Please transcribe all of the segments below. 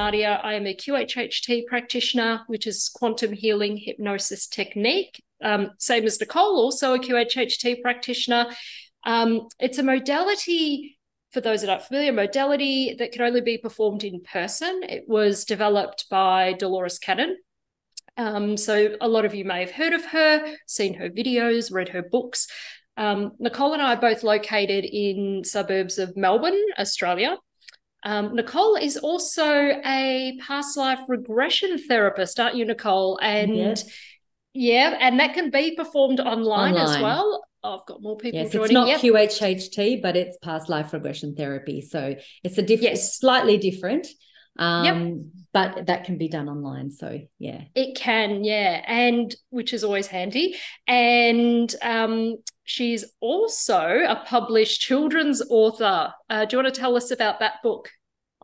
Nadia. I am a QHHT practitioner, which is Quantum Healing Hypnosis Technique. Same as Nicole, also a QHHT practitioner. It's a modality, for those that aren't familiar, modality that can only be performed in person. It was developed by Dolores Cannon. So a lot of you may have heard of her, seen her videos, read her books. Nicole and I are both located in suburbs of Melbourne, Australia. Nicole is also a past life regression therapist, aren't you, Nicole? And Yes. yeah, and that can be performed online as Online. well. Oh, I've got more people Yes, it's joining. not Yep. QHHT, but it's past life regression therapy. So it's it's Yes. slightly different, Yep. but that can be done online. So yeah. It can, yeah, and which is always handy. And she's also a published children's author. Do you want to tell us about that book?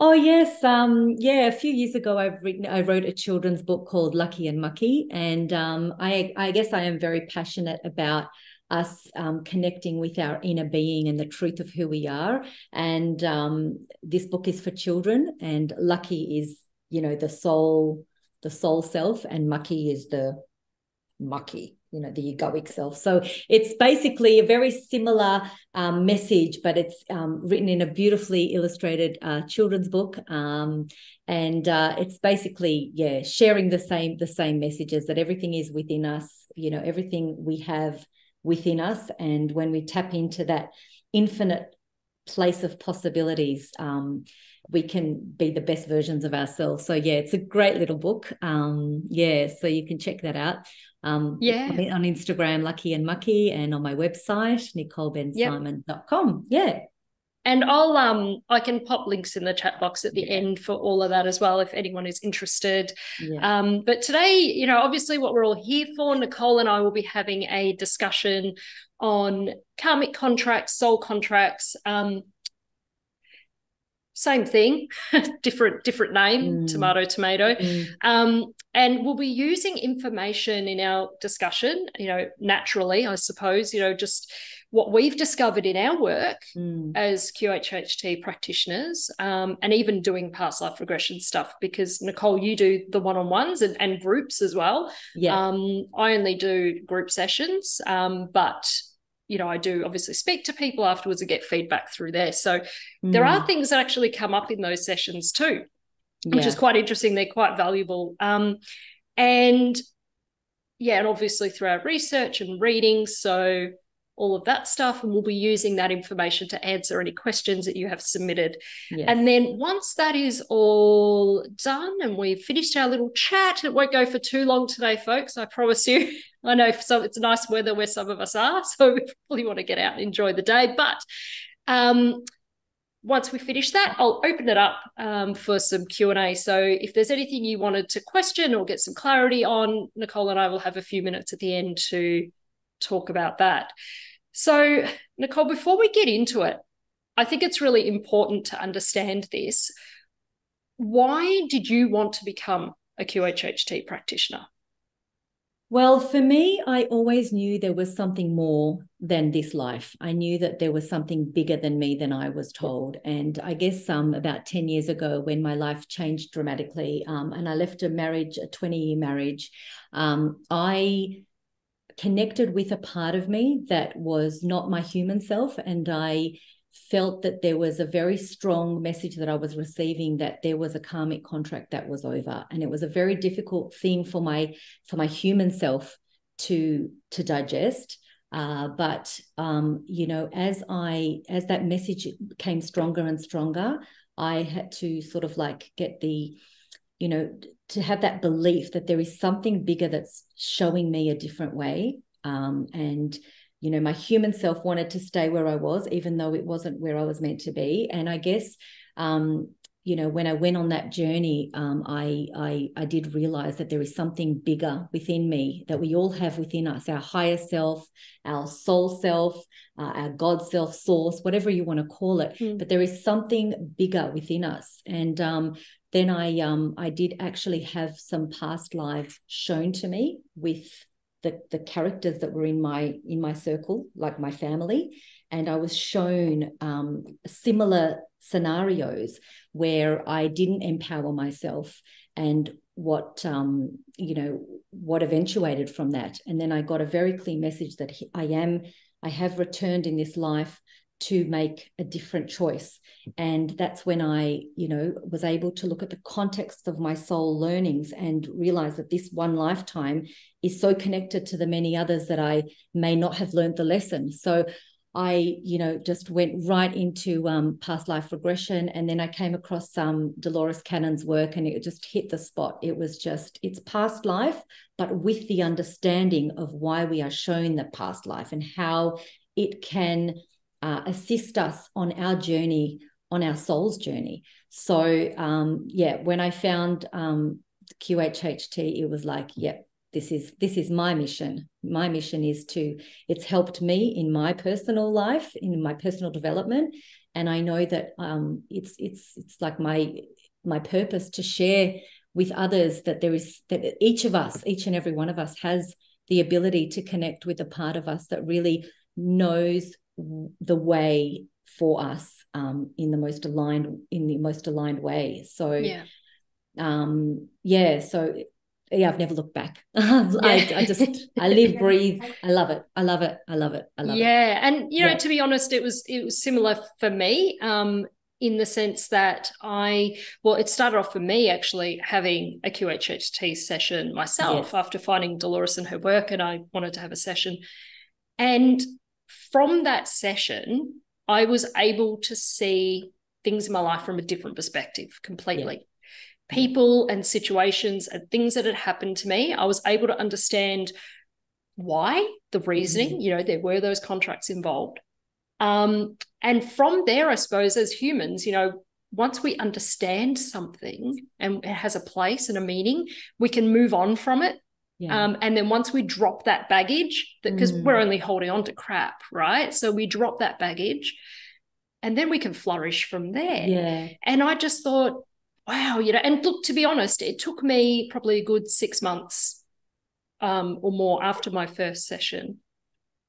Oh yes, yeah. A few years ago, I wrote a children's book called Lucky and Mucky, and I guess I am very passionate about us connecting with our inner being and the truth of who we are. And this book is for children, and Lucky is, the soul self, and Mucky is the mucky, the egoic self. So it's basically a very similar message, but it's written in a beautifully illustrated children's book. And it's basically, yeah, sharing the same messages, that everything is within us, everything we have within us. And when we tap into that infinite place of possibilities, we can be the best versions of ourselves. So yeah, it's a great little book. Yeah, so you can check that out. Yeah. On Instagram, Lucky and Mucky, and on my website, Yep. nicolebensimon.com. Yeah. And I can pop links in the chat box at the end for all of that as well, if anyone is interested. Yeah. But today, obviously what we're all here for, Nicole and I will be having a discussion on karmic contracts, soul contracts, same thing, different name, tomato. And we'll be using information in our discussion, naturally, I suppose, just what we've discovered in our work as QHHT practitioners, and even doing past life regression stuff, because Nicole, you do the one-on-ones and groups as well. Yeah. I only do group sessions, but I do obviously speak to people afterwards and get feedback through there. So there are things that actually come up in those sessions too, which is quite interesting. They're quite valuable. And obviously through our research and reading, so all of that stuff, and we'll be using that information to answer any questions that you have submitted. Yes. And then once that is all done and we've finished our little chat, it won't go for too long today, folks, I promise you. I know it's nice weather where some of us are, so we probably want to get out and enjoy the day. But once we finish that, I'll open it up for some Q&A. So if there's anything you wanted to question or get some clarity on, Nicole and I will have a few minutes at the end to talk about that. So, Nicole, before we get into it, I think it's really important to understand this. Why did you want to become a QHHT practitioner? Well, for me, I always knew there was something more than this life. I knew that there was something bigger than me than I was told. And I guess about 10 years ago, when my life changed dramatically, and I left a 20-year marriage, I connected with a part of me that was not my human self, and I felt that there was a very strong message that I was receiving, that there was a karmic contract that was over, and it was a very difficult thing for my human self to digest. But as that message came stronger and stronger, I had to sort of like get to have that belief that there is something bigger that's showing me a different way. And my human self wanted to stay where I was, even though it wasn't where I was meant to be. And I guess, when I went on that journey, I did realize that there is something bigger within me that we all have within us, our higher self, our soul self, our God self, source, whatever you want to call it. But there is something bigger within us. And then I did actually have some past lives shown to me with the characters that were in my circle, like my family. and I was shown similar scenarios where I didn't empower myself, and what what eventuated from that. And then I got a very clear message that I have returned in this life to make a different choice. And that's when I, was able to look at the context of my soul learnings and realize that this one lifetime is so connected to the many others that I may not have learned the lesson. So I, just went right into past life regression. And then I came across Dolores Cannon's work, and it just hit the spot. It was just, it's past life, but with the understanding of why we are shown the past life and how it can assist us on our journey, on our soul's journey. So when I found QHHT, it was like, this is my mission. My mission is it's helped me in my personal life, in my personal development. And I know that it's like my purpose to share with others that that each and every one of us has the ability to connect with a part of us that really knows the way for us in the most aligned way. So I've never looked back. I live, breathe. I love it. Yeah. And to be honest, it was similar for me, in the sense that it started off for me actually having a QHHT session myself after finding Dolores and her work, and I wanted to have a session. And from that session, I was able to see things in my life from a different perspective completely. People and situations and things that had happened to me, I was able to understand why, the reasoning, there were those contracts involved. And from there, I suppose, as humans, once we understand something and it has a place and a meaning, we can move on from it. And then once we drop that baggage, because we're only holding on to crap, right? So we drop that baggage and then we can flourish from there. Yeah. And I just thought, wow, and look, to be honest, it took me probably a good 6 months or more after my first session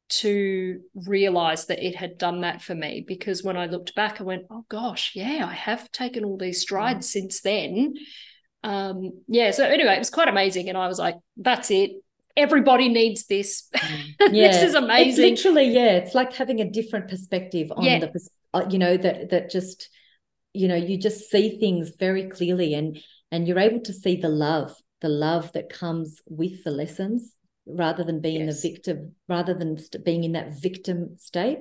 to realize that it had done that for me, because when I looked back, I went, oh gosh, I have taken all these strides since then. So anyway, it was quite amazing, and I was like, that's it, everybody needs this. This is amazing. It's literally it's like having a different perspective on that just you just see things very clearly, and you're able to see the love that comes with the lessons, rather than being the victim, rather than being in that victim state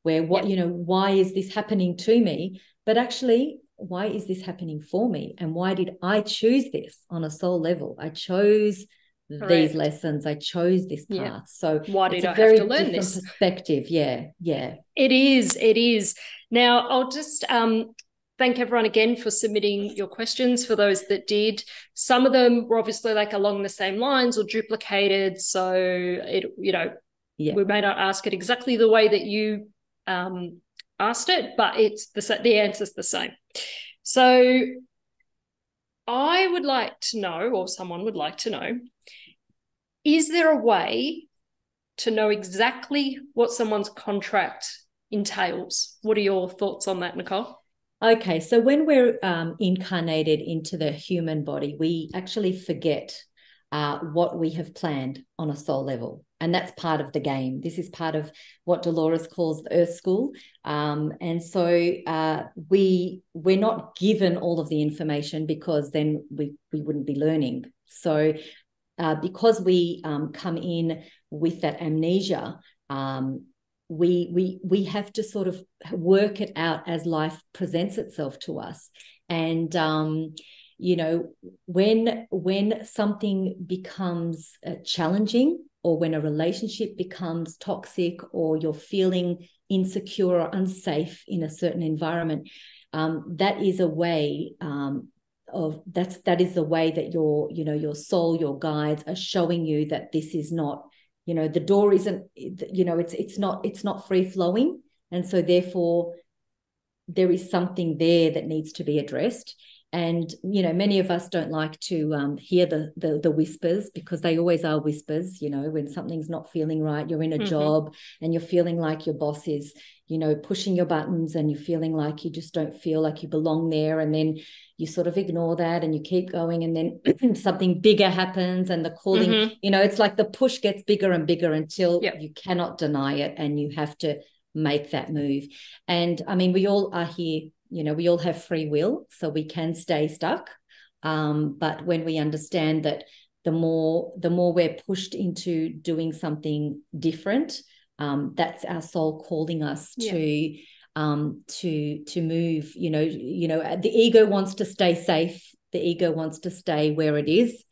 where why is this happening to me, but actually, why is this happening for me? And why did I choose this on a soul level? I chose these lessons. I chose this path. So why did I have to learn this? Perspective. Yeah. It is. Now, I'll just thank everyone again for submitting your questions, for those that did. Some of them were obviously like along the same lines or duplicated. So we may not ask it exactly the way that you asked it, but the answer's the same. So I would like to know, or someone would like to know, is there a way to know exactly what someone's contract entails? What are your thoughts on that, Nicole? Okay, so when we're incarnated into the human body, we actually forget what we have planned on a soul level. And that's part of the game. This is part of what Dolores calls the Earth School. And so we're not given all of the information, because then we wouldn't be learning. So because we come in with that amnesia, we have to sort of work it out as life presents itself to us. And when something becomes challenging, or when a relationship becomes toxic, or you're feeling insecure or unsafe in a certain environment, that is a way that is the way that your soul, your guides are showing you that this is not, the door isn't, it's not free flowing. And so therefore there is something there that needs to be addressed. And, many of us don't like to hear the whispers, because they always are whispers. When something's not feeling right, you're in a job and you're feeling like your boss is, pushing your buttons, and you're feeling like you just don't feel like you belong there. And then you sort of ignore that and you keep going, and then something bigger happens, and the calling, it's like the push gets bigger and bigger until you cannot deny it, and you have to make that move. And I mean, we all are here, we all have free will, so we can stay stuck. But when we understand that the more we're pushed into doing something different, that's our soul calling us to move. The ego wants to stay safe. The ego wants to stay where it is.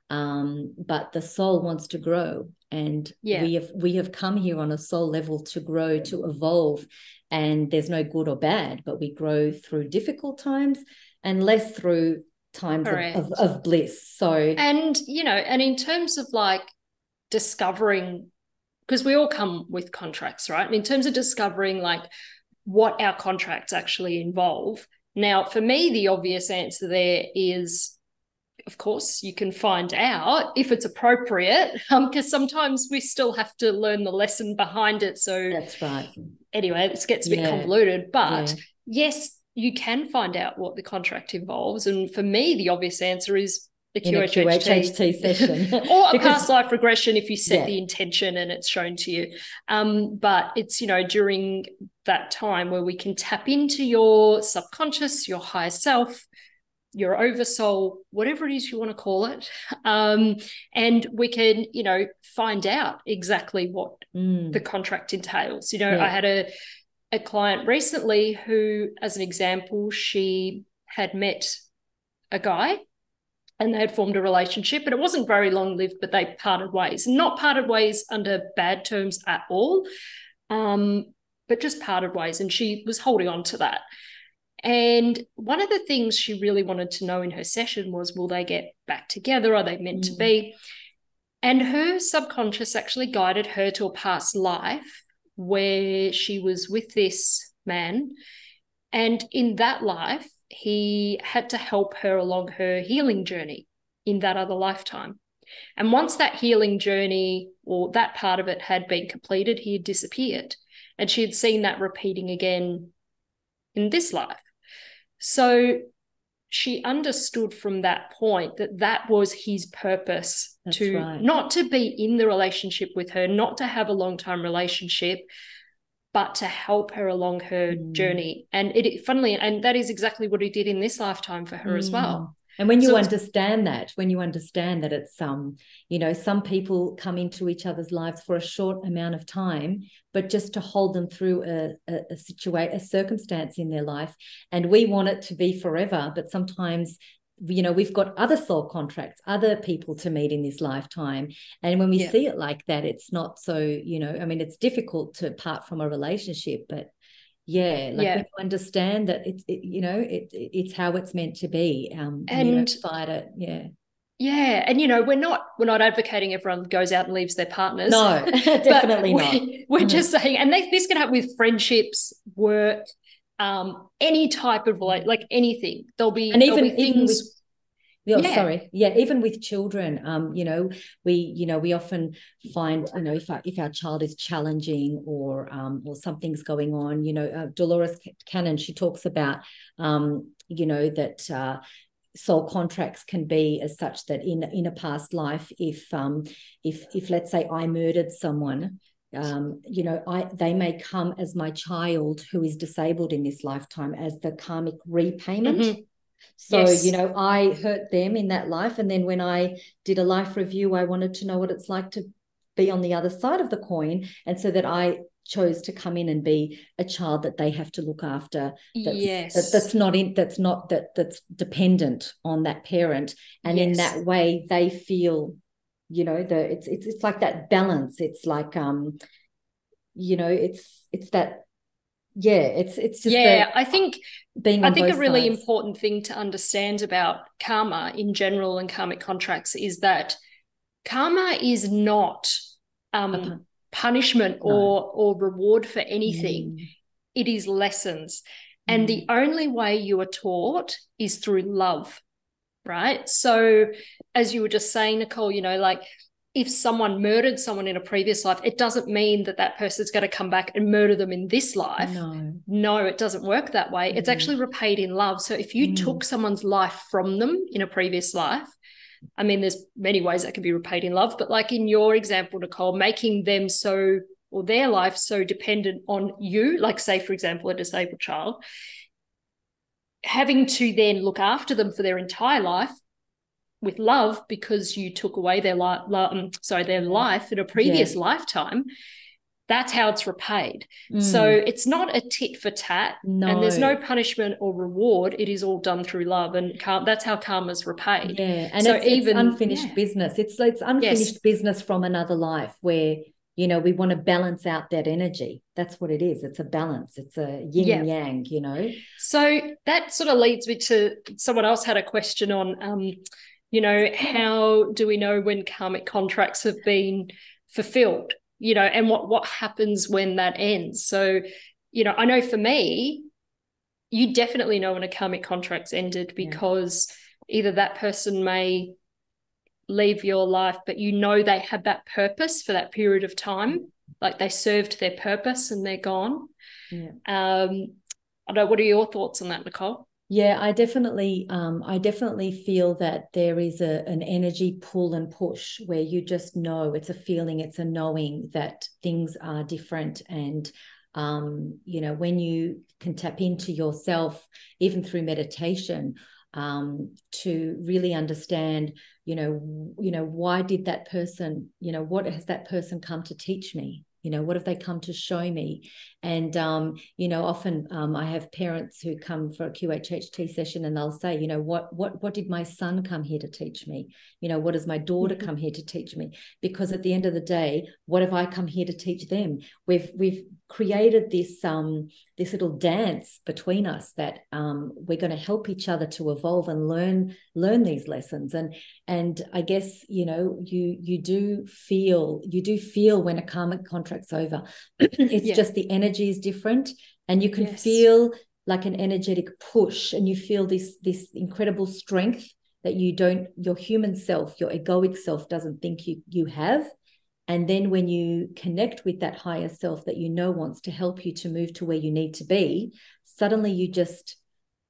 But the soul wants to grow. And we have come here on a soul level to grow, to evolve. And there's no good or bad, but we grow through difficult times and less through times of bliss. So, and in terms of like discovering, because we all come with contracts, right? And in terms of discovering like what our contracts actually involve. Now, for me, the obvious answer there is, of course, you can find out if it's appropriate, because sometimes we still have to learn the lesson behind it. So that's right. Anyway, this gets a bit convoluted, but yes, you can find out what the contract involves. And for me, the obvious answer is the QHHT session. Or a past life regression if you set the intention and it's shown to you. But it's, during that time where we can tap into your subconscious, your higher self, your oversoul, whatever it is you want to call it. And we can, find out exactly what the contract entails. I had a client recently who, as an example, she had met a guy and they had formed a relationship, and it wasn't very long-lived, but they parted ways. Not parted ways under bad terms at all, but just parted ways, and she was holding on to that. And one of the things she really wanted to know in her session was, will they get back together? Are they meant to be? And her subconscious actually guided her to a past life where she was with this man. And in that life, he had to help her along her healing journey in that other lifetime. And once that healing journey, or that part of it, had been completed, he had disappeared. And she had seen that repeating again in this life. So she understood from that point that that was his purpose. That's to right. Not to be in the relationship with her, not to have a long-term relationship, but to help her along her journey. And and that is exactly what he did in this lifetime for her as well. And when you understand that it's, some people come into each other's lives for a short amount of time, but just to hold them through a circumstance in their life. And we want it to be forever, but sometimes, we've got other soul contracts, other people to meet in this lifetime. And when we see it like that, it's not so, it's difficult to part from a relationship, but when you understand that it's how it's meant to be, and you don't fight it. And we're not advocating everyone goes out and leaves their partners. No, definitely not. We're just saying, and this can happen with friendships, work, any type of like anything. Even with children, we often find, if our child is challenging or something's going on, Dolores Cannon, she talks about, that soul contracts can be as such that in a past life, if let's say I murdered someone, they may come as my child who is disabled in this lifetime as the karmic repayment. So, I hurt them in that life. And then when I did a life review, I wanted to know what it's like to be on the other side of the coin. And so that I chose to come in and be a child that they have to look after. That's dependent on that parent. And in that way, they feel, it's like that balance. It's like, it's that. It's just I think a really sides. important thing to understand about karma in general and karmic contracts is that karma is not punishment or reward for anything. It is lessons. And the only way you are taught is through love, right? So as you were just saying, Nicole, you know, like if someone murdered someone in a previous life, it doesn't mean that that person's going to come back and murder them in this life. No, it doesn't work that way. It's actually repaid in love. So if you took someone's life from them in a previous life, I mean, there's many ways that can be repaid in love, but like in your example, Nicole, making them so, or their life so dependent on you, like say, for example, a disabled child, having to then look after them for their entire life with love because you took away their life in a previous lifetime, that's how it's repaid. So it's not a tit for tat, and there's no punishment or reward. It is all done through love, and that's how karma's repaid. Yeah, and so it's unfinished business. It's unfinished business from another life where, you know, we want to balance out that energy. That's what it is. It's a balance. It's a yin and yang, you know. So that sort of leads me to someone else had a question on, you know, how do we know when karmic contracts have been fulfilled? You know, and what happens when that ends. So, you know, I know for me, you definitely know when a karmic contract's ended because either that person may leave your life, but you know they had that purpose for that period of time, like they served their purpose and they're gone. I don't know, what are your thoughts on that, Nicole? Yeah, I definitely feel that there is an energy pull and push where you just know, it's a feeling, it's a knowing that things are different. And, you know, when you can tap into yourself, even through meditation, to really understand, you know, why did that person, you know, what has that person come to teach me? You know, what have they come to show me? And, you know, often I have parents who come for a QHHT session and they'll say, you know, what did my son come here to teach me? You know, what does my daughter come here to teach me? Because at the end of the day, what have I come here to teach them? We've created this this little dance between us that we're going to help each other to evolve and learn these lessons. And I guess, you know, you do feel when a karmic contract's over, it's just the energy is different, and you can feel like an energetic push, and you feel this incredible strength that your human self, your egoic self doesn't think you have. And then when you connect with that higher self that you know wants to help you to move to where you need to be, suddenly you just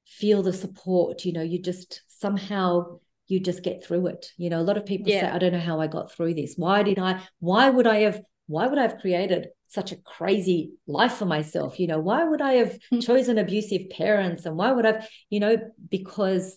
feel the support, you know, you just somehow you just get through it. You know, a lot of people say, I don't know how I got through this. Why would I have created such a crazy life for myself? You know, why would I have chosen abusive parents? And why would I, you know, because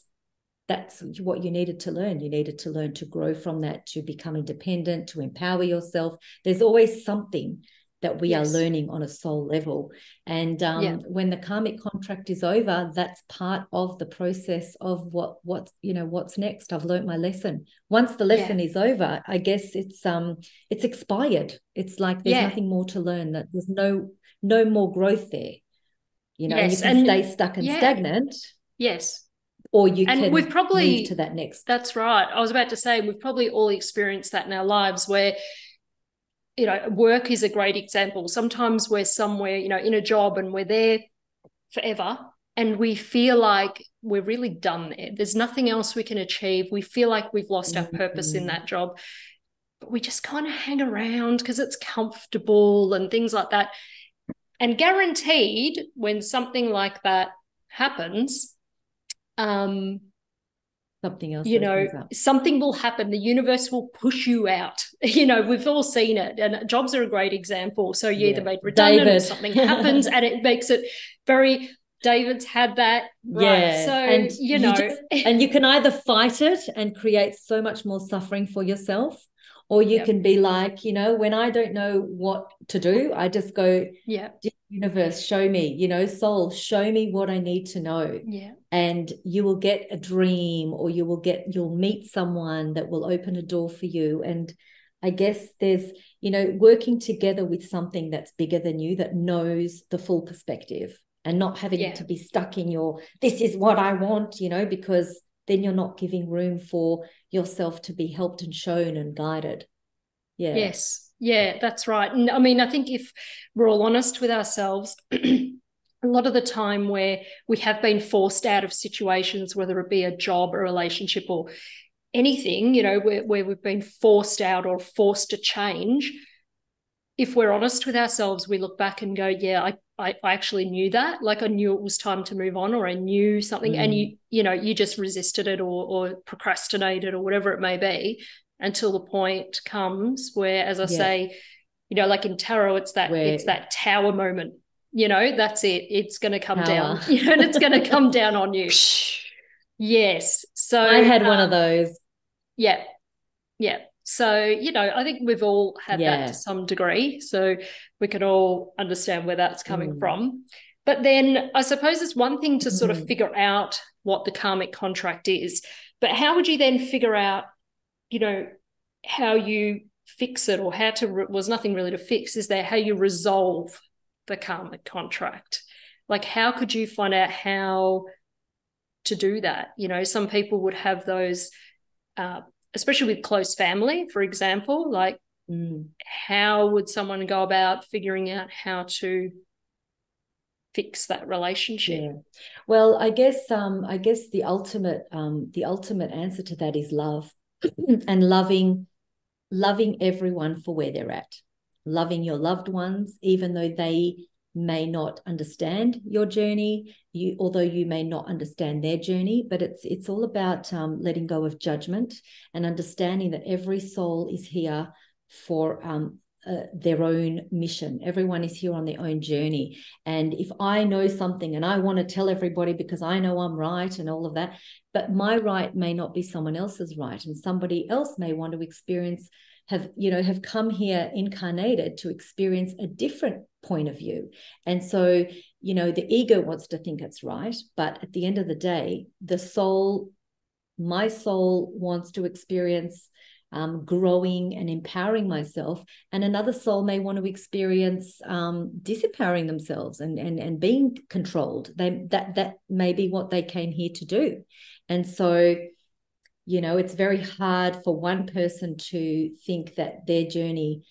that's what you needed to learn. You needed to learn to grow from that, to become independent, to empower yourself. There's always something that we are learning on a soul level. And when the karmic contract is over, that's part of the process of what's next. I've learned my lesson. Once the lesson is over, I guess it's expired. It's like there's nothing more to learn, that there's no more growth there. You know, and you can stay stuck and stagnant. Yes. Or you can move to that next. That's right. I was about to say, we've probably all experienced that in our lives where, you know, work is a great example. Sometimes we're somewhere, you know, in a job and we're there forever and we feel like we're really done there. There's nothing else we can achieve. We feel like we've lost our purpose in that job, but we just kind of hang around because it's comfortable and things like that. And guaranteed, when something like that happens, something else, you know, something will happen. The universe will push you out. You know, we've all seen it, and jobs are a great example. So you either made redundant or something happens and it makes it very, David's had that. Right. So, and you know, and you can either fight it and create so much more suffering for yourself, or you can be like, you know, when I don't know what to do, I just go, universe, show me, you know, soul, show me what I need to know. And you will get a dream, or you'll meet someone that will open a door for you. And I guess there's, you know, working together with something that's bigger than you, that knows the full perspective, and not having to be stuck in your, this is what I want, you know, because then you're not giving room for yourself to be helped and shown and guided. Yes. Yeah, that's right. And I mean, I think if we're all honest with ourselves, a lot of the time where we have been forced out of situations, whether it be a job, a relationship, or anything, you know, where we've been forced out or forced to change, if we're honest with ourselves, we look back and go, yeah, I actually knew that. Like I knew it was time to move on, or I knew something. And you know, you just resisted it or procrastinated or whatever it may be, until the point comes where, as I say, you know, like in tarot, it's that tower moment. You know, that's it. It's going to come down, you know, and it's going to come down on you. Yes. So I had one of those. Yeah. Yeah. So, you know, I think we've all had that to some degree. So we can all understand where that's coming from. But then I suppose it's one thing to sort of figure out what the karmic contract is. But how would you then figure out, you know, how you fix it, or how to, was nothing really to fix, is there how you resolve the karmic contract? Like, how could you find out how to do that? You know, some people would have those, especially with close family, for example, like how would someone go about figuring out how to fix that relationship? Yeah. Well, I guess the ultimate answer to that is love. And loving everyone for where they're at, loving your loved ones, even though they may not understand your journey, although you may not understand their journey. But it's all about letting go of judgment and understanding that every soul is here for their own mission. Everyone is here on their own journey. And if I know something and I want to tell everybody because I know I'm right and all of that, but my right may not be someone else's right, and somebody else may want to experience, have come here incarnated to experience a different point of view. And so, you know, the ego wants to think it's right, but at the end of the day, my soul wants to experience growing and empowering myself, and another soul may want to experience disempowering themselves and being controlled. That may be what they came here to do. And so, you know, it's very hard for one person to think that their journey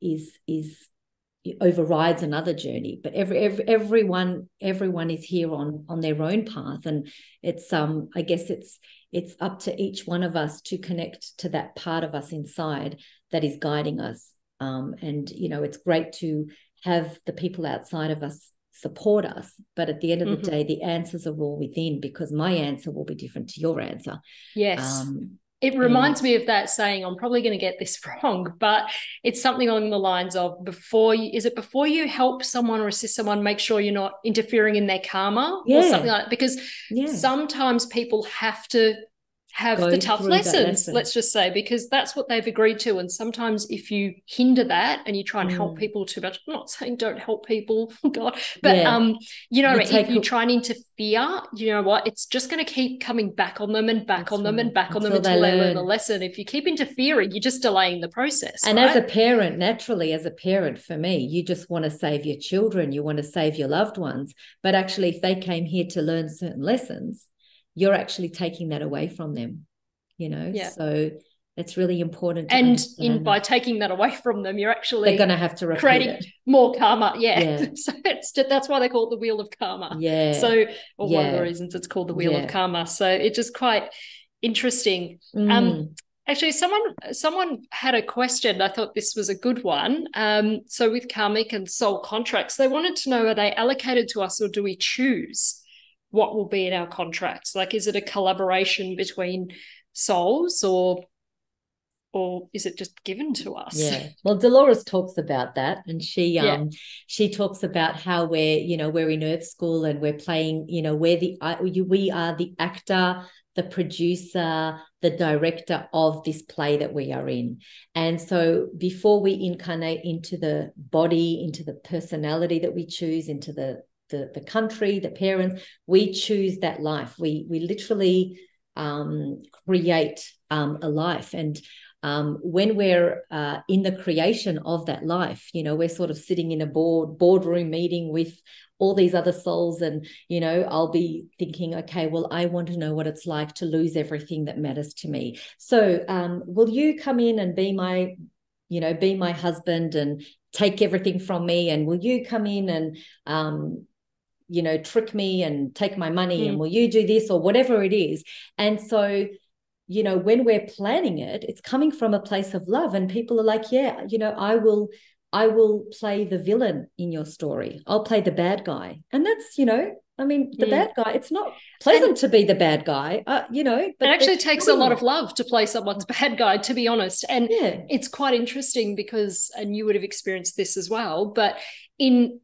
is overrides another journey, but everyone is here on their own path. And it's I guess it's up to each one of us to connect to that part of us inside that is guiding us. And you know, it's great to have the people outside of us support us, but at the end of the day, the answers are all within, because my answer will be different to your answer. Yes. It reminds me of that saying, I'm probably going to get this wrong, but it's something along the lines of, before you help someone or assist someone, make sure you're not interfering in their karma or something like that, because sometimes people have to have the tough lessons, let's just say, because that's what they've agreed to. And sometimes if you hinder that and you try and help people too much, I'm not saying don't help people, God, but you know, if you try and interfere, you know what, it's just going to keep coming back on them and back on them and back on them until they learn the lesson. If you keep interfering, you're just delaying the process. And as a parent, naturally, as a parent, for me, you just want to save your children, you want to save your loved ones, but actually if they came here to learn certain lessons, you're actually taking that away from them, you know. So it's really important to understand. By taking that away from them, you're actually they're going to have to repeat creating it. more karma. So that's why they call it the wheel of karma. So one of the reasons it's called the wheel of karma. So it's just quite interesting. Actually, someone had a question. I thought this was a good one. So with karmic and soul contracts, they wanted to know, are they allocated to us, or do we choose what will be in our contracts? Like, is it a collaboration between souls, or is it just given to us? Well, Dolores talks about that, and she talks about how we're in Earth School and we're playing, we are the actor, the producer, the director of this play that we are in. And so before we incarnate into the body, into the personality that we choose, into the country, the parents, we choose that life. We literally create a life. And when we're in the creation of that life, we're sort of sitting in a boardroom meeting with all these other souls, and I'll be thinking, okay, well, I want to know what it's like to lose everything that matters to me. So will you come in and be my husband and take everything from me? And will you come in and trick me and take my money, and will you do this, or whatever it is. And so, when we're planning it, it's coming from a place of love, and people are like, yeah, I will play the villain in your story. I'll play the bad guy. And that's, the bad guy, it's not pleasant to be the bad guy, but it actually takes a lot of love to play someone's bad guy, to be honest. And it's quite interesting because, and you would have experienced this as well, but in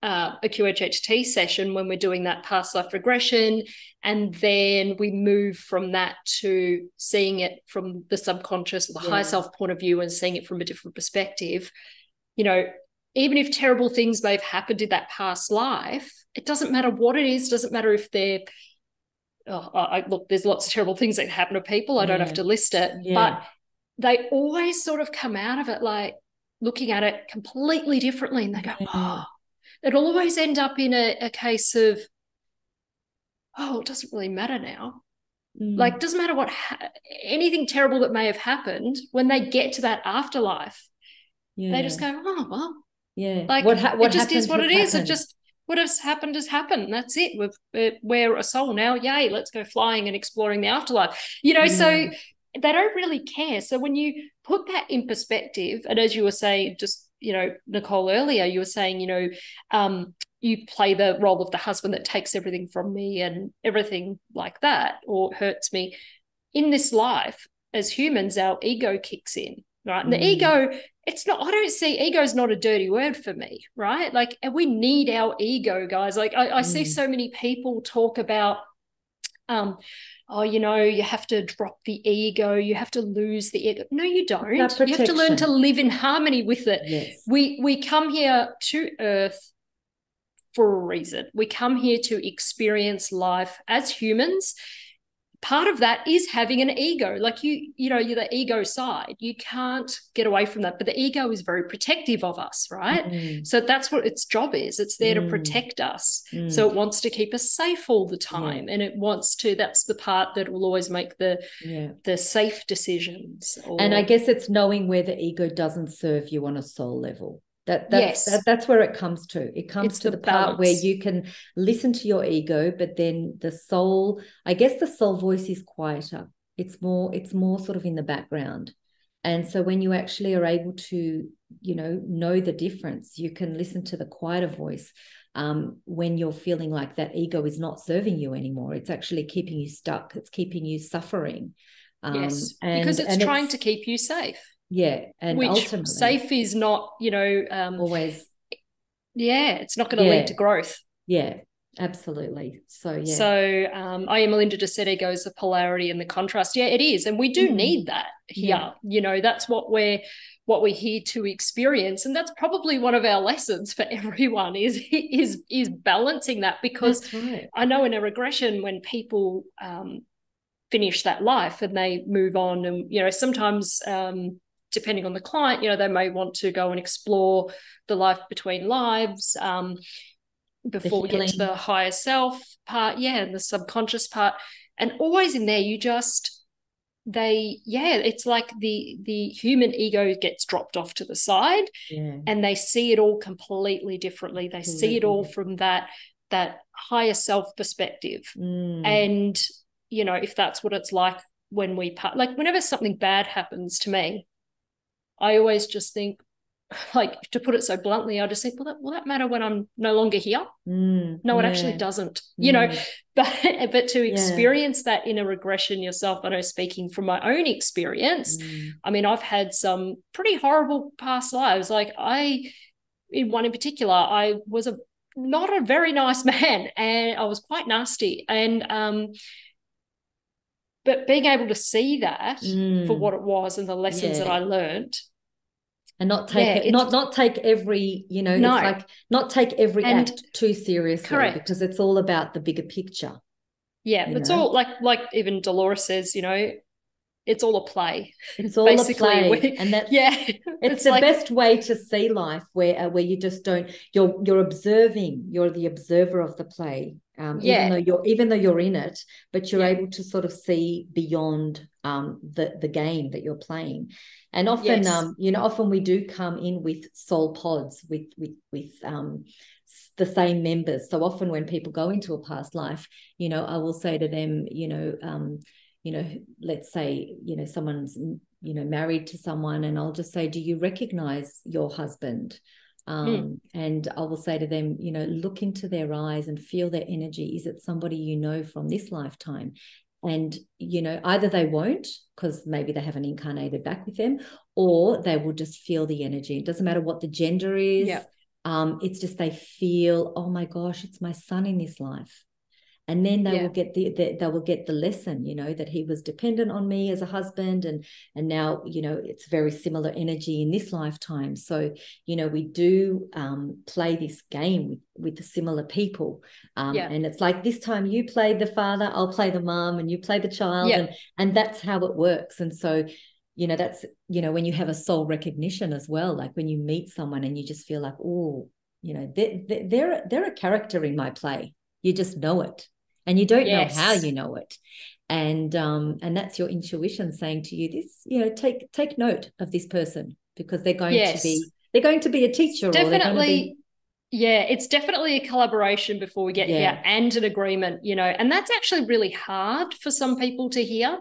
a QHHT session, when we're doing that past life regression, and then we move from that to seeing it from the subconscious or the higher self point of view and seeing it from a different perspective, even if terrible things may have happened in that past life, it doesn't matter what it is, doesn't matter if they're, look, there's lots of terrible things that happen to people. I don't have to list it, but they always sort of come out of it like looking at it completely differently, and they go, it'll always end up in a case of, it doesn't really matter now. Like, it doesn't matter anything terrible that may have happened, when they get to that afterlife, they just go, oh, well. Yeah. Like, what just is what it is. It just, what has happened has happened. That's it. We're a soul now. Yay, let's go flying and exploring the afterlife. So they don't really care. So when you put that in perspective, and as you were saying, just, Nicole, earlier, you were saying, you play the role of the husband that takes everything from me and everything like that, or hurts me. In this life, as humans, our ego kicks in, right? And the ego, I don't see, ego is not a dirty word for me, right? Like, and we need our ego, guys. Like, I see so many people talk about, you have to drop the ego, you have to lose the ego. No, you don't. You have to learn to live in harmony with it. Yes. We come here to Earth for a reason. We come here to experience life as humans. Part of that is having an ego. Like, you're the ego side. You can't get away from that. But the ego is very protective of us, right? So that's what its job is. It's there to protect us. So it wants to keep us safe all the time. And it wants to, that's the part that will always make the safe decisions. And I guess it's knowing where the ego doesn't serve you on a soul level. That's where it comes to. It comes to the part where you can listen to your ego, but then the soul, I guess the soul voice is quieter. It's more sort of in the background. And so when you actually are able to, know the difference, you can listen to the quieter voice when you're feeling like that ego is not serving you anymore. It's actually keeping you stuck. It's keeping you suffering. Because it's trying to keep you safe. Yeah, and which ultimately safe is not, always. Yeah, it's not going to lead to growth. Yeah, absolutely. So I am Melinda just said ego is the polarity and the contrast. Yeah, it is, and we do need that here. That's what we're here to experience, and that's probably one of our lessons for everyone is balancing that, because I know in a regression, when people finish that life and they move on, and sometimes depending on the client, they may want to go and explore the life between lives before we get to the higher self part, and the subconscious part. And always in there, it's like the human ego gets dropped off to the side, and they see it all completely differently. They see it all from that higher self perspective. And, if that's what it's like when we part, like whenever something bad happens to me, I always just think, like, to put it so bluntly, I just think, will that matter when I'm no longer here? No, it actually doesn't, but to experience that in a regression yourself, I know, speaking from my own experience, I mean, I've had some pretty horrible past lives. Like, in one in particular, I was not a very nice man, and I was quite nasty. And but being able to see that for what it was and the lessons that I learned, and not take it, not take every, it's like not take every act too seriously, because it's all about the bigger picture. It's all like even Dolores says, it's all a play. It's all basically a play, and that's it's the best way to see life, where you just don't. You're observing. You're the observer of the play, even though you're in it, but you're able to sort of see beyond the game that you're playing. And often, often we do come in with soul pods, with the same members. So often when people go into a past life, I will say to them, let's say, someone's, married to someone, and I'll just say, do you recognize your husband? And I will say to them, look into their eyes and feel their energy. Is it somebody you know from this lifetime? And, either they won't, because maybe they haven't incarnated back with them, or they will just feel the energy. It doesn't matter what the gender is. Yeah. It's just they feel, oh my gosh, it's my son in this life. And then they will get the lesson, that he was dependent on me as a husband, and now, it's very similar energy in this lifetime. So, we do play this game with the similar people, and it's like, this time you play the father, I'll play the mom, and you play the child, and that's how it works. And so, that's when you have a soul recognition as well, like when you meet someone and you just feel like, oh, they're a character in my play. You just know it. And you don't know how you know it. And that's your intuition saying to you, this, take note of this person, because they're going to be a teacher, or they're going to be. Yeah, it's definitely a collaboration before we get here, and an agreement, and that's actually really hard for some people to hear,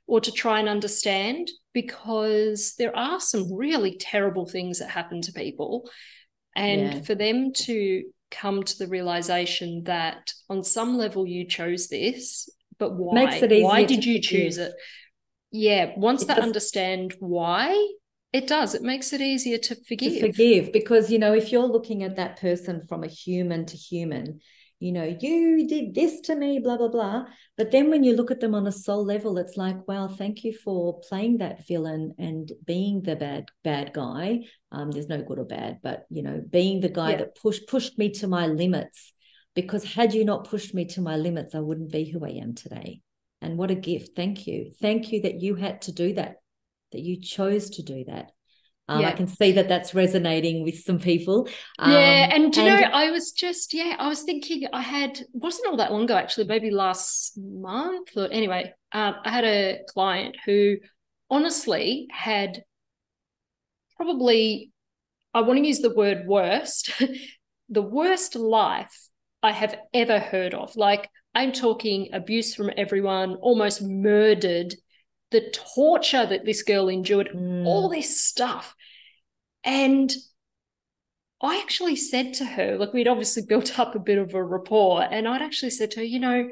or to try and understand, because there are some really terrible things that happen to people. And for them to come to the realization that on some level you chose this, but why? Makes it easier. Why did you choose it? Yeah, once they understand why, it makes it easier to forgive. Because, if you're looking at that person from a human to human, you did this to me, blah, blah, blah. But then when you look at them on a soul level, it's like, wow, thank you for playing that villain and being the bad guy. There's no good or bad, but, being the guy that pushed me to my limits, because had you not pushed me to my limits, I wouldn't be who I am today. And what a gift. Thank you. Thank you that you had to do that you chose to do that. I can see that that's resonating with some people. And I was thinking, wasn't all that long ago, actually, maybe last month, or anyway, I had a client who honestly had probably, I want to use the word worst, the worst life I have ever heard of. Like, I'm talking abuse from everyone, almost murdered, the torture that this girl endured, all this stuff. And I actually said to her, like, we'd obviously built up a bit of a rapport, and I'd actually said to her,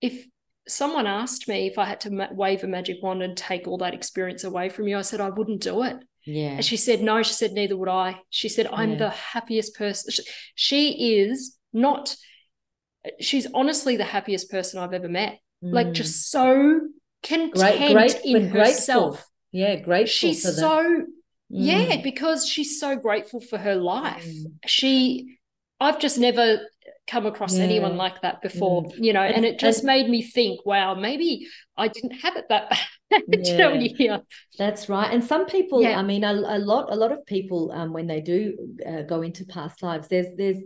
if someone asked me if I had to wave a magic wand and take all that experience away from you, I said I wouldn't do it. Yeah. And she said, no, she said, neither would I. She said, I'm the happiest person. She's honestly the happiest person I've ever met. Like, just so content in herself. Yeah, grateful. She's for that. Because she's so grateful for her life. I've just never come across anyone like that before, and it just made me think, wow, maybe I didn't have it that bad. When you hear. That's right. And some people, I mean, a lot of people, when they do go into past lives, there's this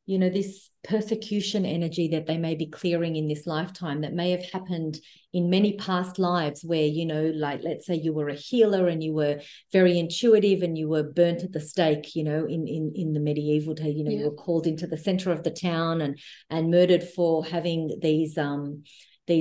this persecution energy that they may be clearing in this lifetime that may have happened in many past lives, where, like, let's say you were a healer and you were very intuitive and you were burnt at the stake, in the medieval day, you were called into the center of the town and murdered for having these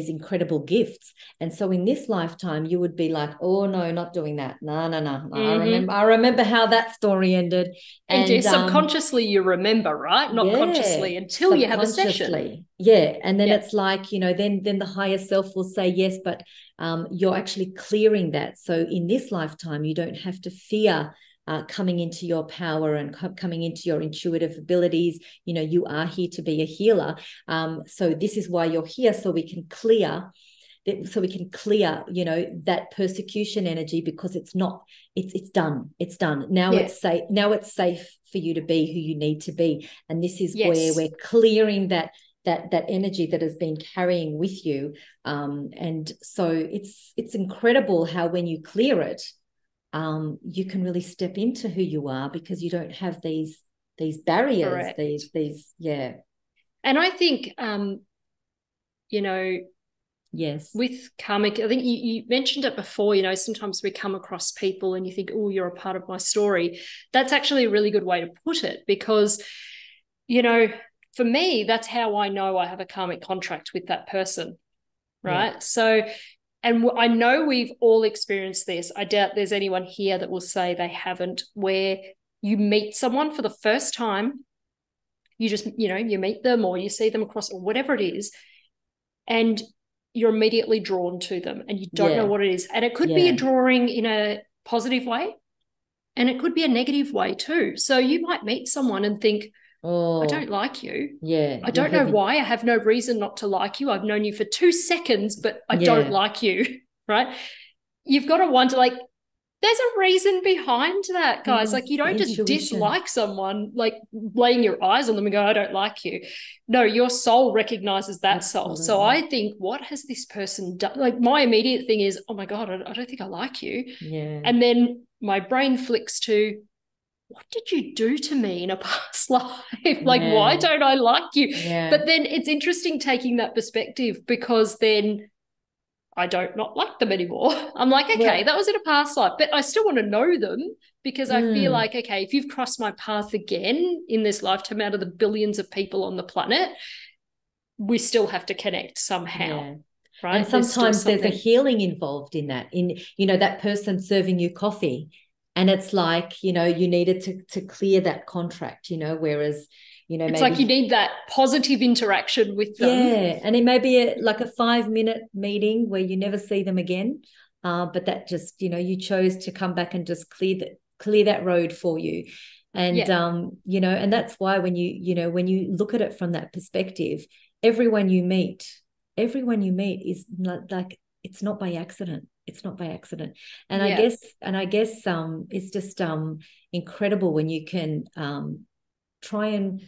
incredible gifts. And so in this lifetime, you would be like, oh no, not doing that. No. I remember how that story ended. And subconsciously you remember, right? Not consciously, until you have a session. Yeah. And then it's like, then the higher self will say yes, but you're actually clearing that. So in this lifetime, you don't have to fear coming into your power and coming into your intuitive abilities. You are here to be a healer. So this is why you're here, so we can clear that persecution energy, because it's done. It's done. Now it's safe. Now it's safe for you to be who you need to be. And this is where we're clearing that energy that has been carrying with you. And so it's incredible how when you clear it, you can really step into who you are, because you don't have these barriers. Correct. these And I think Yes. with karmic, I think you mentioned it before, you know, sometimes we come across people and you think, oh, you're a part of my story. That's actually a really good way to put it, because, you know, for me, that's how I know I have a karmic contract with that person, right? Yeah. So, and I know we've all experienced this. I doubt there's anyone here that will say they haven't, where you meet someone for the first time, you just, you know, you meet them or you see them across or whatever it is, and you're immediately drawn to them and you don't know what it is. And it could be a drawing in a positive way, and it could be a negative way too. So you might meet someone and think, I don't like you. Yeah. I don't know why. I have no reason not to like you. I've known you for 2 seconds, but I don't like you, right? You've got to wonder, like, there's a reason behind that, guys. Yes, like, you don't just dislike someone, like laying your eyes on them and go, I don't like you. No, your soul recognizes that soul. So I think, what has this person done? Like, my immediate thing is, oh my God, I don't think I like you. Yeah. And then my brain flicks to, what did you do to me in a past life? Like, why don't I like you? Yeah. But then it's interesting taking that perspective, because then I don't not like them anymore. I'm like, okay, that was in a past life, but I still want to know them, because I feel like, okay, if you've crossed my path again in this lifetime out of the billions of people on the planet, we still have to connect somehow. Right. And sometimes there's a healing involved in that, in, you know, that person serving you coffee, and it's like, you know, you needed to clear that contract, you know, whereas, you know, it's like you need that positive interaction with them. Yeah. And it may be like a 5-minute meeting where you never see them again. But that just, you know, you chose to come back and just clear that road for you. And, you know, and that's why when when you look at it from that perspective, everyone you meet is like, it's not by accident. It's not by accident. And I guess it's just incredible when you can try and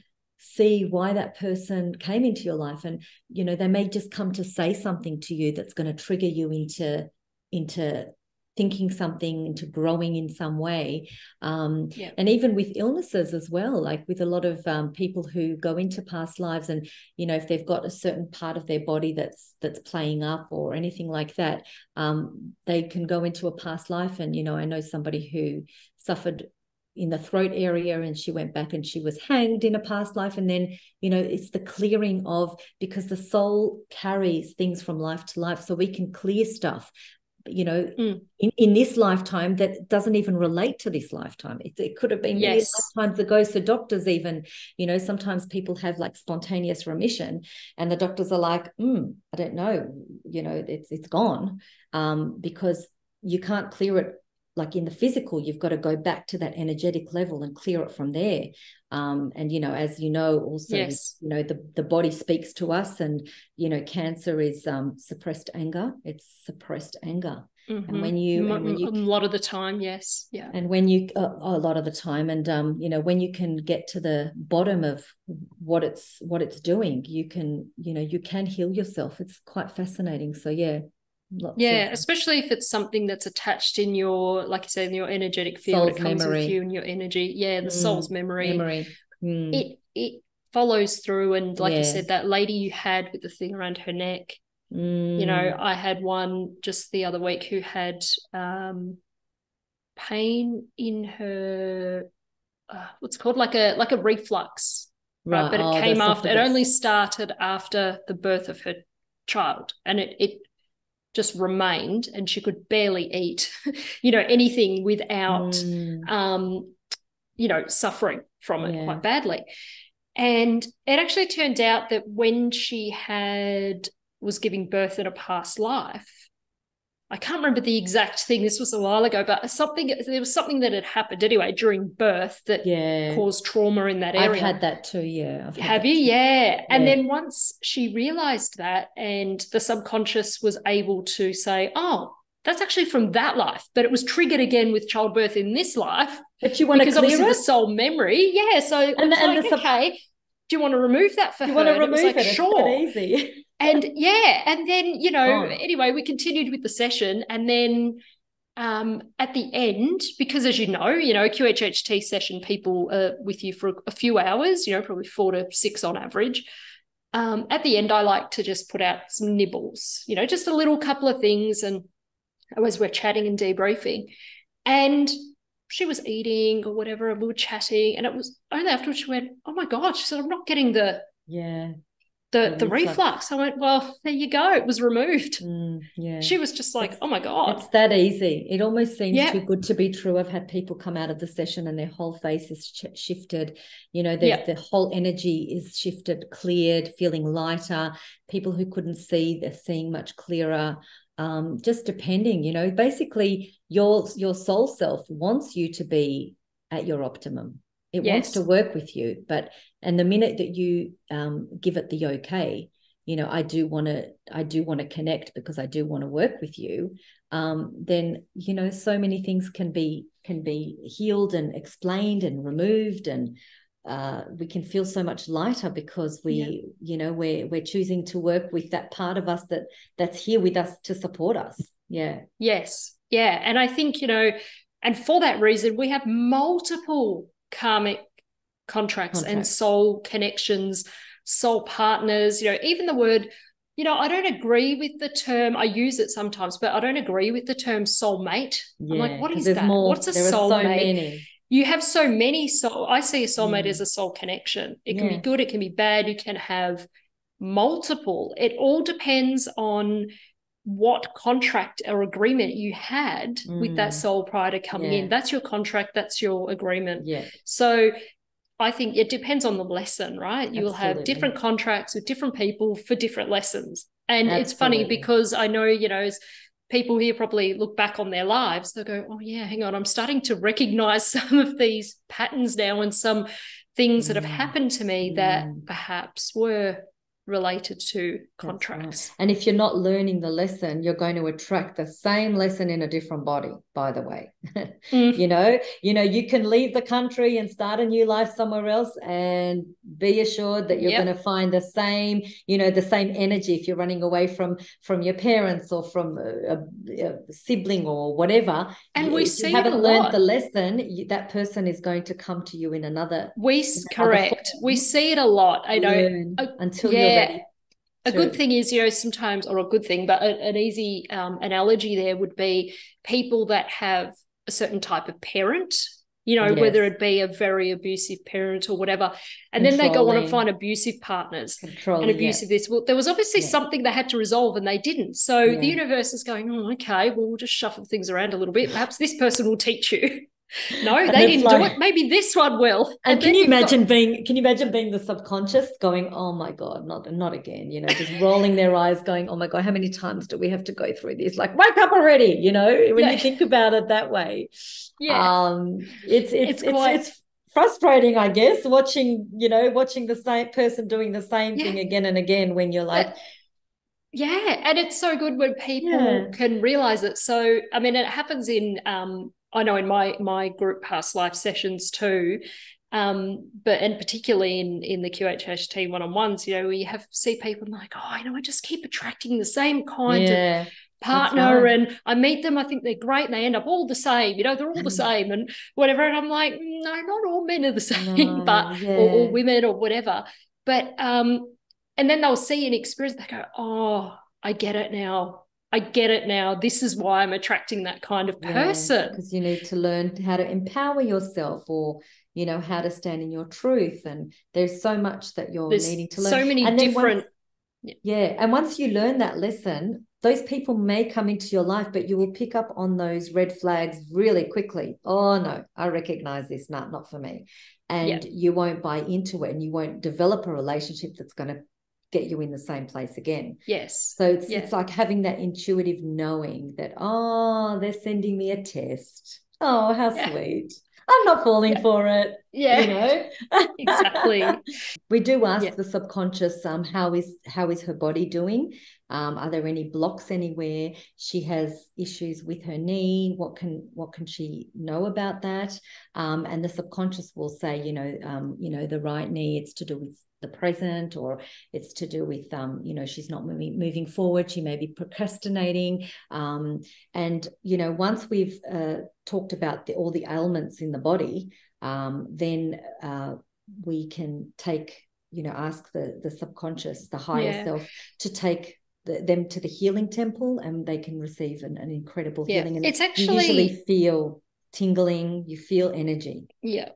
see why that person came into your life. And, you know, they may just come to say something to you that's going to trigger you into thinking something, into growing in some way. And even with illnesses as well, like with a lot of people who go into past lives, and, you know, if they've got a certain part of their body that's playing up or anything like that, they can go into a past life. And, you know, I know somebody who suffered in the throat area, and she went back and she was hanged in a past life. And then, you know, it's the clearing of, because the soul carries things from life to life, so we can clear stuff, you know, in this lifetime that doesn't even relate to this lifetime. It could have been many lifetimes ago. So doctors even, you know, sometimes people have like spontaneous remission, and the doctors are like, I don't know, you know, it's gone, because you can't clear it like in the physical. You've got to go back to that energetic level and clear it from there. And, you know, as you know, also, you know, the body speaks to us, and, you know, cancer is suppressed anger. It's suppressed anger. And when you a lot of the time, and when you a lot of the time, and you know, when you can get to the bottom of what it's doing, you can heal yourself. It's quite fascinating. So especially if it's something that's attached in your, like you said, in your energetic field. It comes with you and your energy. The soul's memory. It follows through. And like you said, that lady you had with the thing around her neck, you know, I had one just the other week who had pain in her what's called like a reflux, right? But it came after, it only started after the birth of her child, and it just remained, and she could barely eat, you know, anything without, you know, suffering from it quite badly. And it actually turned out that when she was giving birth in a past life, I can't remember the exact thing, this was a while ago, but there was something that had happened anyway during birth that caused trauma in that area. I've had that too, Have you? Yeah. And then once she realized that, and the subconscious was able to say, oh, that's actually from that life, but it was triggered again with childbirth in this life. But you want to clear obviously it? the soul memory. Yeah. So okay, do you want to remove that for her? You want to remove it? Sure. It's easy. And and then, you know, anyway, we continued with the session, and then at the end, because as you know, QHHT session, people are with you for a few hours, you know, probably 4 to 6 on average. at the end, I like to just put out some nibbles, just a little couple of things. And as we're chatting and debriefing, and she was eating or whatever, and we were chatting, and it was only afterwards she went, "Oh my God," she said, "I'm not getting the reflux." I went, "Well, there you go. It was removed." She was just like, "Oh my God." It's that easy. It almost seems too good to be true. I've had people come out of the session and their whole face is shifted. The whole energy is shifted, cleared, feeling lighter. People who couldn't see, they're seeing much clearer. Just depending, basically your soul self wants you to be at your optimum. It wants to work with you, and the minute that you give it the okay, I do want to connect because I do want to work with you, then so many things can be healed and explained and removed, and we can feel so much lighter because we're choosing to work with that part of us that's here with us to support us. And I think and for that reason we have multiple karmic contracts and soul connections, soul partners. Even the word, I don't agree with the term. I use it sometimes, but I don't agree with the term soulmate. I'm like, what is that? What's a soulmate? So many. You have so many soul. I see a soulmate as a soul connection. It can be good, it can be bad. You can have multiple. It all depends on what contract or agreement you had with that soul prior to coming in. That's your contract. That's your agreement. So I think it depends on the lesson, right? You will have different contracts with different people for different lessons. And it's funny because I know, as people here probably look back on their lives, they'll go, "Oh yeah, hang on, I'm starting to recognize some of these patterns now and some things that have happened to me that perhaps were related to contracts." Right. And if you're not learning the lesson, you're going to attract the same lesson in a different body, by the way. You can leave the country and start a new life somewhere else and be assured that you're going to find the same energy if you're running away from your parents or from a sibling or whatever. And if you haven't learned the lesson, that person is going to come to you in another correct. We see it a lot. I know until you're ready. A good thing is, sometimes, or a good thing, but an easy analogy there would be people that have a certain type of parent, whether it be a very abusive parent or whatever, and then they go on and find abusive partners and abusive this. Well, there was obviously something they had to resolve and they didn't. So the universe is going, "Oh, okay, well, we'll just shuffle things around a little bit. Perhaps this person will teach you." No, they didn't do it. Maybe this one will. And can you imagine being the subconscious going, "Oh my God, not again," just rolling their eyes going, "Oh my God, how many times do we have to go through this? Like, wake up already," when you think about it that way. It's frustrating, I guess, watching the same person doing the same thing again and again when you're like, and it's so good when people can realize it. So, I mean, it happens in I know in my group past life sessions too, and particularly in the QHHT one-on-ones, where you see people like, "Oh, I just keep attracting the same kind of partner, and I meet them, I think they're great, and they end up all the same, they're all the same and whatever." And I'm like, no, not all men are the same, or women or whatever. But and then they'll see an experience, they go, "Oh, I get it now. This is why I'm attracting that kind of person." Because you need to learn how to empower yourself, or how to stand in your truth. And there's so much that you're needing to learn. So many different. And once you learn that lesson, those people may come into your life, but you will pick up on those red flags really quickly. "Oh no, I recognize this. Not for me." And you won't buy into it, and you won't develop a relationship that's going to get you in the same place again. So it's like having that intuitive knowing that, "Oh, they're sending me a test. Oh, how sweet. I'm not falling for it." Exactly. We do ask the subconscious, how is her body doing? Are there any blocks anywhere? She has issues with her knee. What can she know about that? And the subconscious will say, the right knee, it's to do with the present, or it's to do with she's not moving forward. She may be procrastinating. And once we've talked about all the ailments in the body, then we can take ask the subconscious, the higher self, to take them to the healing temple, and they can receive an incredible healing. And it's actually, you usually feel tingling, you feel energy. Yeah.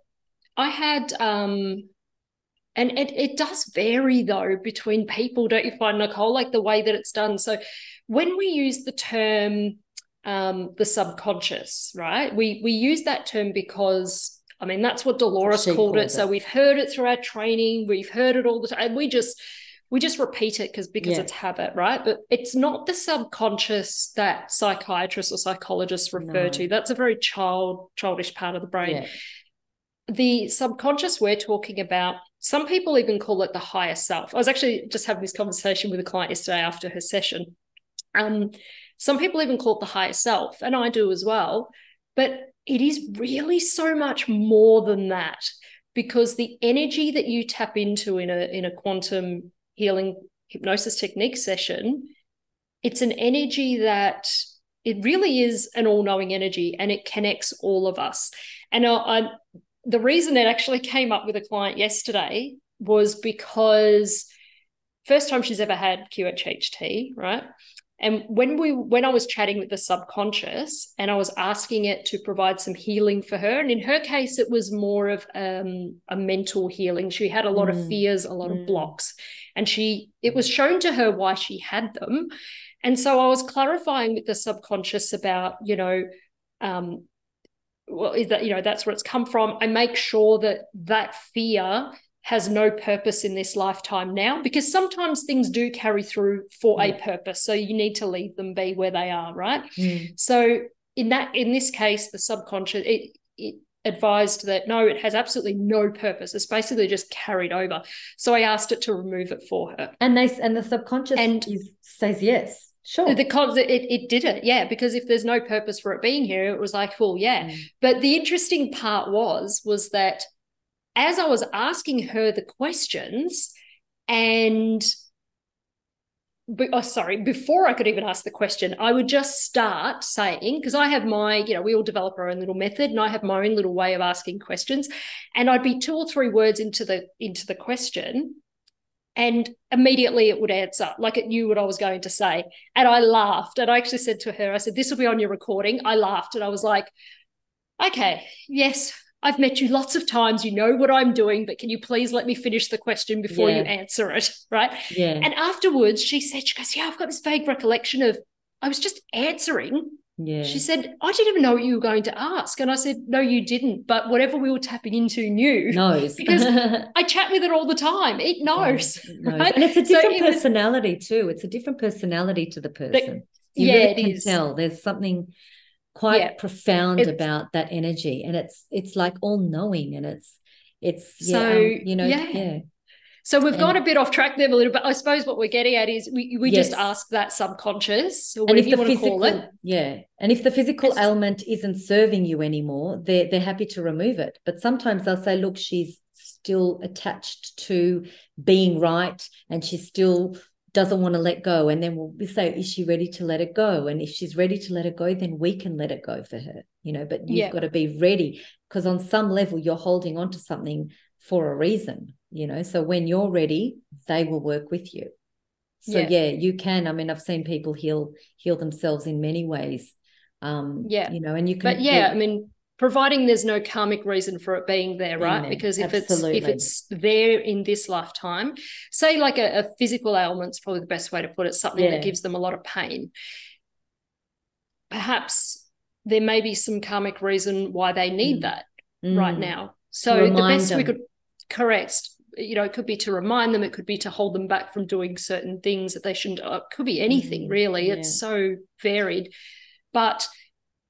I had and it does vary though between people, don't you find, Nicole, like the way that it's done? So when we use the term the subconscious, right? We use that term because, I mean, that's what Dolores called it. So we've heard it through our training, we've heard it all the time, and we just repeat it because it's habit, right? But it's not the subconscious that psychiatrists or psychologists refer to. That's a very childish part of the brain. Yeah. The subconscious we're talking about, some people even call it the higher self. I was actually just having this conversation with a client yesterday after her session. Some people even call it the higher self, and I do as well. But it is really so much more than that, because the energy that you tap into in a quantum healing hypnosis technique session, it's an energy that it really is an all-knowing energy, and it connects all of us. And the reason it actually came up with a client yesterday was because first time she's ever had QHHT, right? And when I was chatting with the subconscious and I was asking it to provide some healing for her, and in her case, it was more of a mental healing. She had a lot of fears, a lot of blocks, and it was shown to her why she had them. And so I was clarifying with the subconscious about, well, is that, that's where it's come from. I make sure that fear has no purpose in this lifetime now, because sometimes things do carry through for a purpose. So you need to leave them be where they are, right? So in this case, the subconscious, it advised that no, it has absolutely no purpose. It's basically just carried over. So I asked it to remove it for her. And the subconscious says yes. Sure. It did it, yeah, because if there's no purpose for it being here, it was like, well, yeah. But the interesting part was that as I was asking her the questions, and before I could even ask the question, I would just start saying, because I have my, we all develop our own little method, and I have my own little way of asking questions, and I'd be 2 or 3 words into the question, and immediately it would answer, like it knew what I was going to say. And I laughed. And I actually said to her, I said, this will be on your recording. I laughed and I was like, okay, yes, I've met you lots of times. You know what I'm doing, but can you please let me finish the question before you answer it, right? Yeah. And afterwards she goes, yeah, I've got this vague recollection of I was just answering. Yeah. She said, I didn't even know what you were going to ask. And I said, no, you didn't. But whatever we were tapping into knows. Because I chat with it all the time. It knows. Yeah, it knows. Right? And it's a different personality too. It's a different personality to the person. You really can tell there's something quite profound about that energy. And it's like all knowing, and it's So we've gone a bit off track there a little bit. I suppose what we're getting at is we just ask that subconscious, or whatever you want to call it. Yeah. And if the physical ailment isn't serving you anymore, they're happy to remove it. But sometimes they'll say, look, she's still attached to being right, and she still doesn't want to let go. And then we'll say, is she ready to let it go? And if she's ready to let it go, then we can let it go for her, but you've got to be ready, because on some level you're holding on to something for a reason, so when you're ready, they will work with you. So you can. I mean, I've seen people heal themselves in many ways. And you can. But I mean, providing there's no karmic reason for it being there, right? Because if it's there in this lifetime, say like a physical ailment's probably the best way to put it, something that gives them a lot of pain. Perhaps there may be some karmic reason why they need that right now. So the best we could correct, it could be to remind them, it could be to hold them back from doing certain things that they shouldn't. It could be anything really. It's so varied. But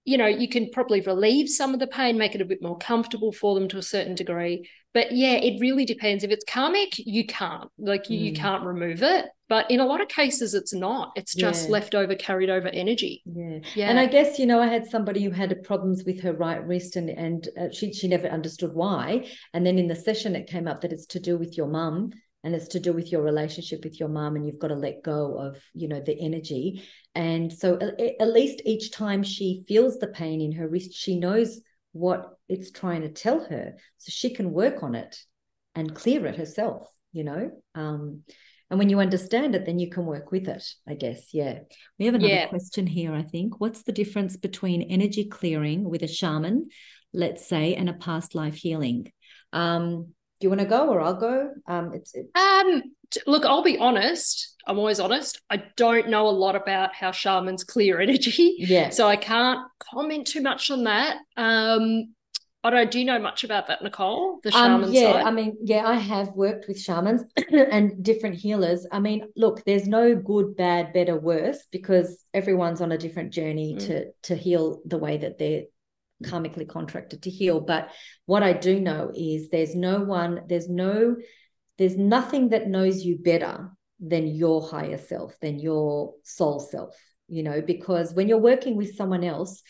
you can probably relieve some of the pain, make it a bit more comfortable for them to a certain degree. But it really depends. If it's karmic, you can't. You can't remove it. But in a lot of cases, it's not. It's just leftover, carried over energy. Yeah. And I guess, I had somebody who had problems with her right wrist, and she never understood why. And then in the session, it came up that it's to do with your mum, and it's to do with your relationship with your mum, and you've got to let go of, the energy. And so at least each time she feels the pain in her wrist, she knows what it's trying to tell her, so she can work on it and clear it herself. And when you understand it, then you can work with it, I guess. Yeah. We have another question here, I think. What's the difference between energy clearing with a shaman, let's say, and a past life healing? Do you want to go or I'll go? Look, I'll be honest. I'm always honest. I don't know a lot about how shamans clear energy. Yeah. So I can't comment too much on that. Do you know much about that, Nicole? The shaman side? I mean, I have worked with shamans and different healers. I mean, look, there's no good, bad, better, worse, because everyone's on a different journey to heal the way that they're karmically contracted to heal. But what I do know is there's nothing that knows you better than your higher self, than your soul self, because when you're working with someone else,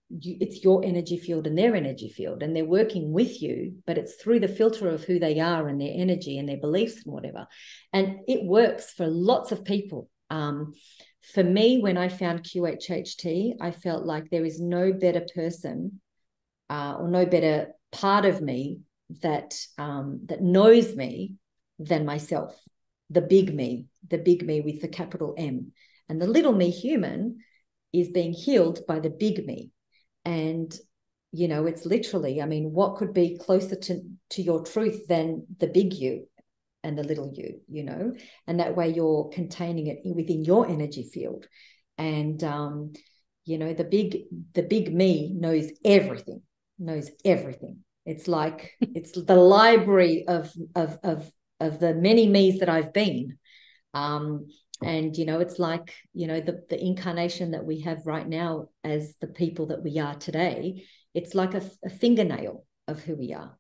it's your energy field and their energy field, and they're working with you, but it's through the filter of who they are and their energy and their beliefs and whatever. And it works for lots of people. For me, when I found QHHT, I felt like there is no better person or no better part of me that knows me than myself, the big me with the capital M. And the little me human is being healed by the big me. And, it's literally, I mean, what could be closer to your truth than the big you and the little you, and that way you're containing it within your energy field. And, the big me knows everything. It's like, it's the library of the many me's that I've been. And, it's like, the incarnation that we have right now as the people that we are today, it's like a fingernail of who we are.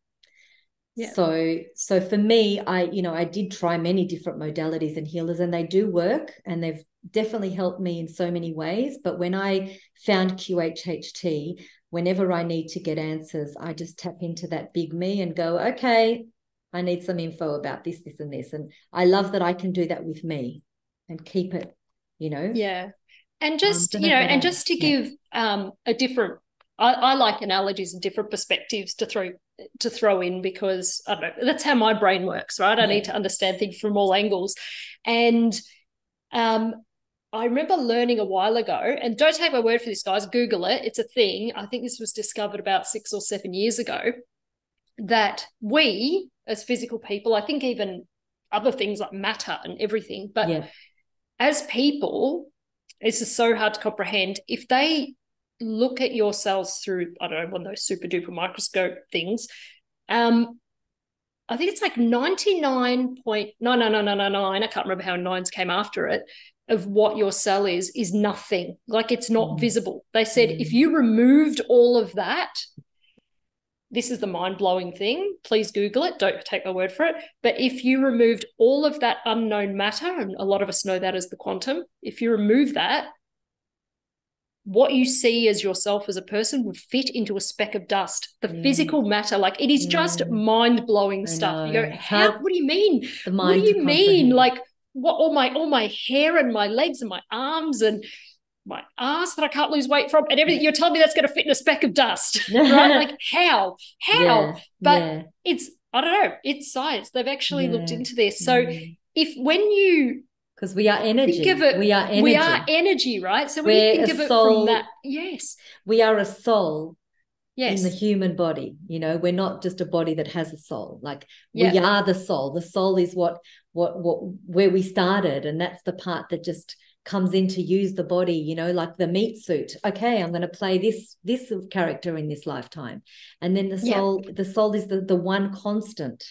Yeah. So for me, I did try many different modalities and healers, and they do work, and they've definitely helped me in so many ways. But when I found QHHT, whenever I need to get answers, I just tap into that big me and go, okay, I need some info about this, this, and this. And I love that I can do that with me and keep it, Yeah. And just, to give a different, I like analogies and different perspectives to throw in, because I don't know, that's how my brain works, right? I need to understand things from all angles. And I remember learning a while ago, and don't take my word for this, guys, Google it. It's a thing. I think this was discovered about 6 or 7 years ago, that we as physical people, I think even other things like matter and everything, but as people, this is so hard to comprehend. If they look at your cells through, I don't know, one of those super duper microscope things, I think it's like 99.99999, I can't remember how nines came after it, of what your cell is nothing. Like, it's not visible. They said if you removed all of that, this is the mind-blowing thing, please Google it, don't take my word for it, but if you removed all of that unknown matter, and a lot of us know that as the quantum, if you remove that, what you see as yourself as a person would fit into a speck of dust. The physical matter, like, it is just mind-blowing stuff. You go, what do you mean? What do you mean? Like, what, all my hair and my legs and my arms and my ass that I can't lose weight from and everything, you're telling me that's going to fit in a speck of dust, right? Like, how? But it's, I don't know, it's science. They've actually looked into this. So when you, because we are energy. Think of it, we are energy, right? So when you think of it from that, we are a soul in the human body. We're not just a body that has a soul. Like, we are the soul. The soul is what where we started, and that's the part that just comes in to use the body, like the meat suit. Okay, I'm going to play this character in this lifetime. And then the soul is the one constant.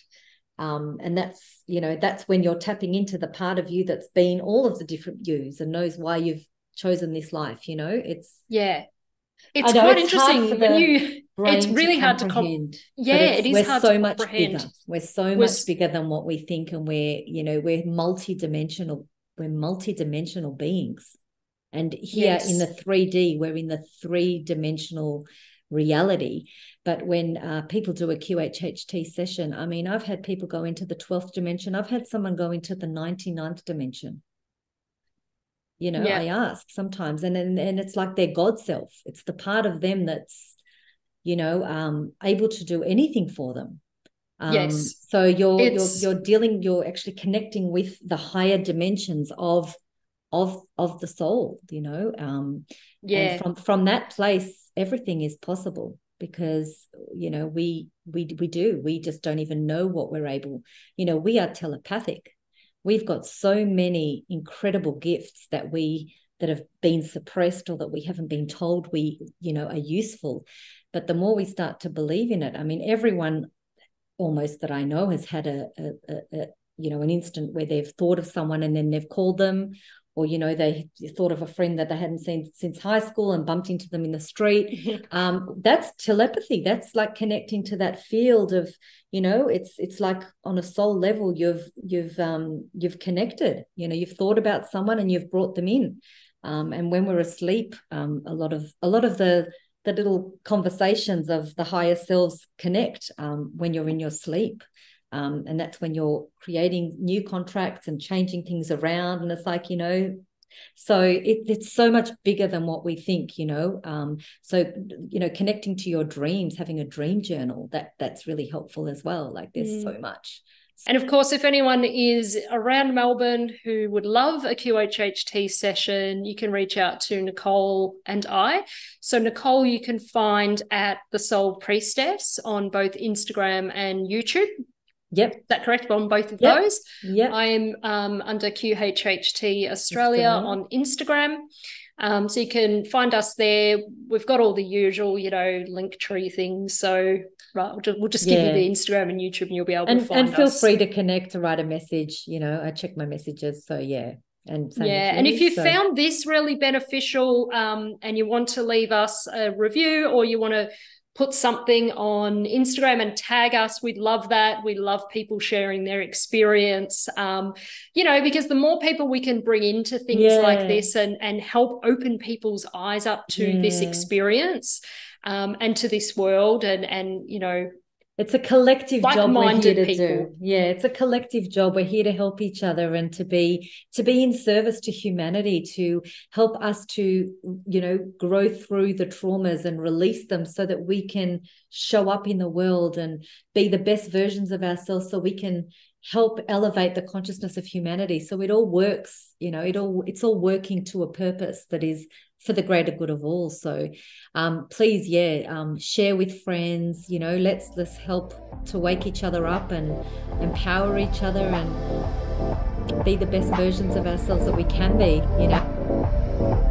And that's when you're tapping into the part of you that's been all of the different yous and knows why you've chosen this life. It's quite interesting when you, it's really hard to comprehend. It is hard to comprehend. Bigger. We're so much bigger than what we think, and we're multidimensional. We're multidimensional beings. And here in the 3D, we're in the 3-dimensional reality. But when people do a QHHT session, I mean, I've had people go into the 12th dimension. I've had someone go into the 99th dimension. I ask sometimes, and it's like their God self. It's the part of them that's, able to do anything for them. Yes. So you're actually connecting with the higher dimensions of the soul, you know. And from that place, everything is possible, because, you know, we just don't even know what we're able, you know, we are telepathic. We've got so many incredible gifts that have been suppressed, or that we haven't been told we, you know, are useful. But the more we start to believe in it, I mean, everyone almost that I know has had a you know, an instant where they've thought of someone and then they've called them, or, you know, they thought of a friend that they hadn't seen since high school and bumped into them in the street. That's telepathy. That's like connecting to that field of, you know, it's like on a soul level, you've connected, you know, you've thought about someone and you've brought them in. And when we're asleep, a lot of the little conversations of the higher selves connect when you're in your sleep. And that's when you're creating new contracts and changing things around. And it's like, you know, so it's so much bigger than what we think, you know. So, you know, connecting to your dreams, having a dream journal, that's really helpful as well. Like there's so much. And of course, if anyone is around Melbourne who would love a QHHT session, you can reach out to Nicole and I. So Nicole, you can find at The Soul Priestess on both Instagram and YouTube. Yep. Is that correct? On both of those? Yep. I'm under QHHT Australia on Instagram. So you can find us there. We've got all the usual, you know, link tree things. So we'll just give you the Instagram and YouTube, and you'll be able to find us. And feel free to connect, to write a message. You know, I check my messages. So yeah. And and if you found this really beneficial, and you want to leave us a review, or you want to put something on Instagram and tag us, we'd love that. We love people sharing their experience, you know, because the more people we can bring into things like this and help open people's eyes up to this experience, and to this world, and you know, it's a collective job we're here to do. Yeah, it's a collective job. We're here to help each other and to be in service to humanity, to help us to, you know, grow through the traumas and release them, so that we can show up in the world and be the best versions of ourselves, so we can help elevate the consciousness of humanity. So it all works, you know, it's all working to a purpose that is for the greater good of all. So please, share with friends, you know, let's help to wake each other up and empower each other and be the best versions of ourselves that we can be, you know.